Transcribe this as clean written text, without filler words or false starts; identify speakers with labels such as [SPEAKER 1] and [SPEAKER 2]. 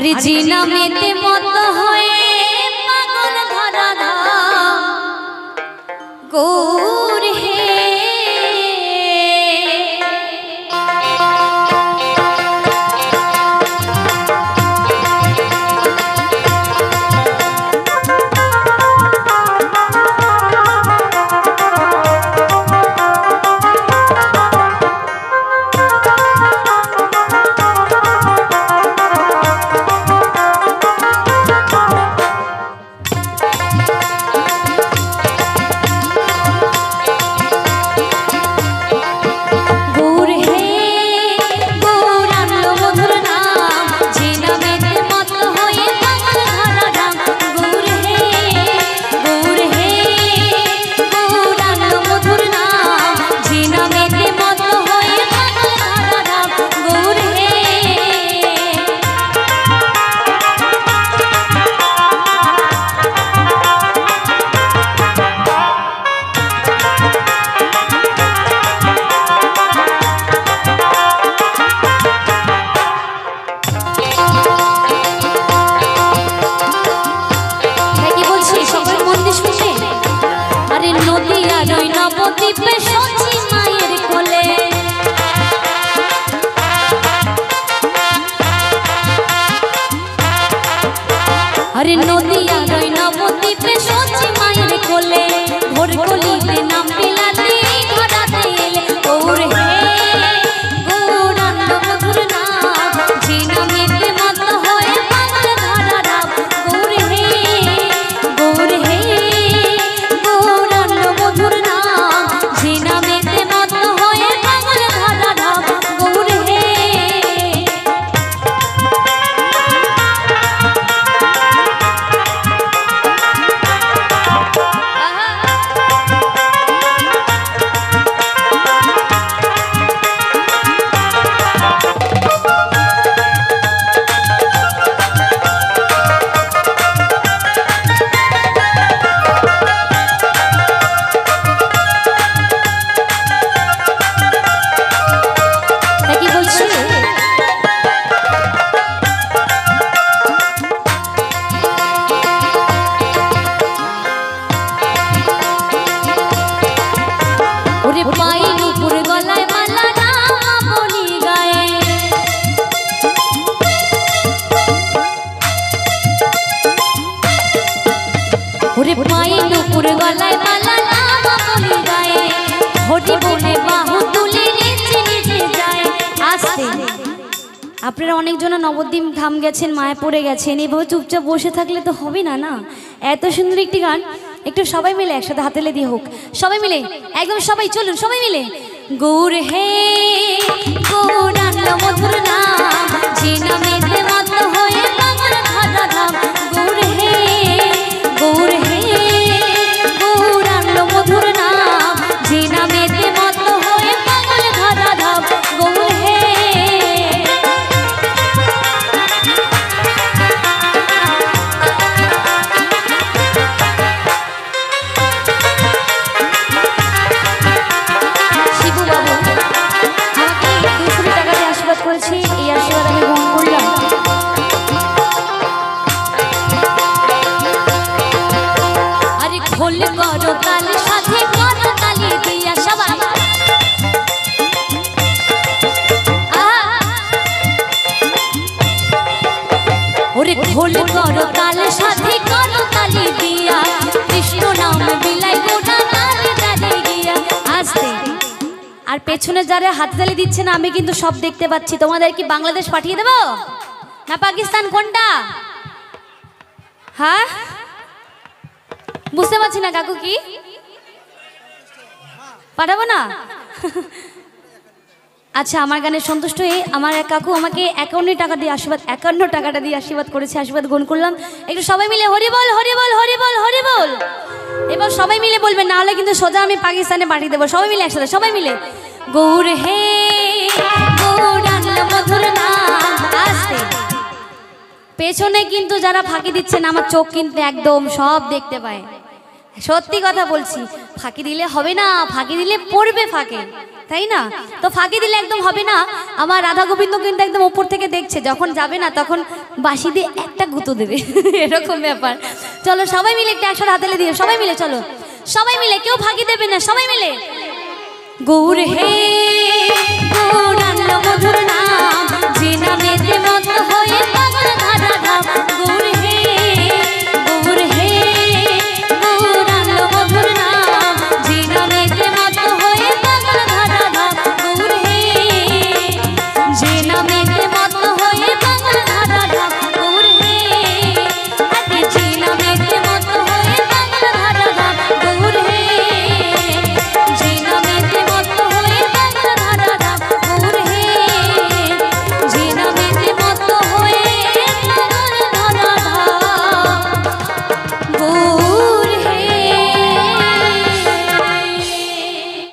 [SPEAKER 1] আরে যে নামেতে মত হয়ে পাগল ধরা গৌর হে अरे नदिया रई नवद्वीपे सोची मायर कोले भोर गलिते नाम पिलाते घराते एले गौर हे गौरांग मधुर नाम जे नामेते मत होए पागल धरा राम गौर हे गौरांग मधुर नाम जे नामेते मत होए पागल धरा राम गौर हे আপনারা অনেকজন নবদ্বীপ ধাম গেছেন মায়াপুরে গেছেন এইভাবে চুপচাপ বসে থাকলে তো হবে না না এত সুন্দর একটি গান একটু সবাই মিলে একসাথে হাতলে দিয়ে হোক সবাই মিলে একদম সবাই চলুন সবাই মিলে গৌর হে গৌরাঙ্গ মধুর নাম যে নামেতে মত হয়ে পাগল ধরা ধাম গৌর হে গৌরাঙ্গ মধুর নাম যে নামেতে মত হয়ে পাগল ধরা ধাম গৌর হে এই আশীর্বাদ আমি গ্রহণ করলাম আরে খোল করো তাল সাথে করো তালি দিয়া সবাই ওরে খোল করো তাল সাথে করো তালি দিয়া কৃষ্ণ নাম বিলাই গোটা তালে তালে গিয়া আস্তে আর পেছনে যারা হাততালি দিচ্ছে না আমি কিন্তু সব দেখতে পাচ্ছি তোমাদের কি বাংলাদেশ পাঠিয়ে দেব না পাকিস্তান কোনটা হ্যাঁ বুঝতে পারছি না কাকু কি পাঠাবো না আচ্ছা আমার গানে সন্তুষ্ট হয়ে আমার এক কাকু আমাকে 51 টাকা দিয়ে আশীর্বাদ 51 টাকাটা দিয়ে আশীর্বাদ করেছে আশীর্বাদ গ্রহণ করলাম একটু সবাই মিলে হরি বল হরি বল হরি বল হরি বল এবার সবাই মিলে বলবেন না হলে কিন্তু সোজা আমি পাকিস্তানে পাঠিয়ে দেবো সবাই মিলে একসাথে সবাই মিলে গৌর হে গৌরাঙ্গ মধুর নাম আস্তে পেছনে কিন্তু যারা ফাঁকি দিচ্ছেন আমার চোখ কিন্তু একদম সব দেখতে পায় সত্যি কথা বলছি ফাঁকি দিলে হবে না ফাঁকি দিলে পড়বে ফাঁকে তাই না? তো ফাঁকি দিলে একদম হবে না। আমার রাধা গোবিন্দ কিন্তু একদম ওপর থেকে দেখছে, যখন যাবে না তখন বাঁশি দিয়ে একটা গুঁতো দেবে এরকম ব্যাপার। চলো সবাই মিলে একটা একসাথে হাতালে দিয়ে সবাই মিলে, চলো সবাই মিলে, কেউ ফাঁকি দেবে না, সবাই মিলে। গৌর হে গৌরাঙ্গ মধুর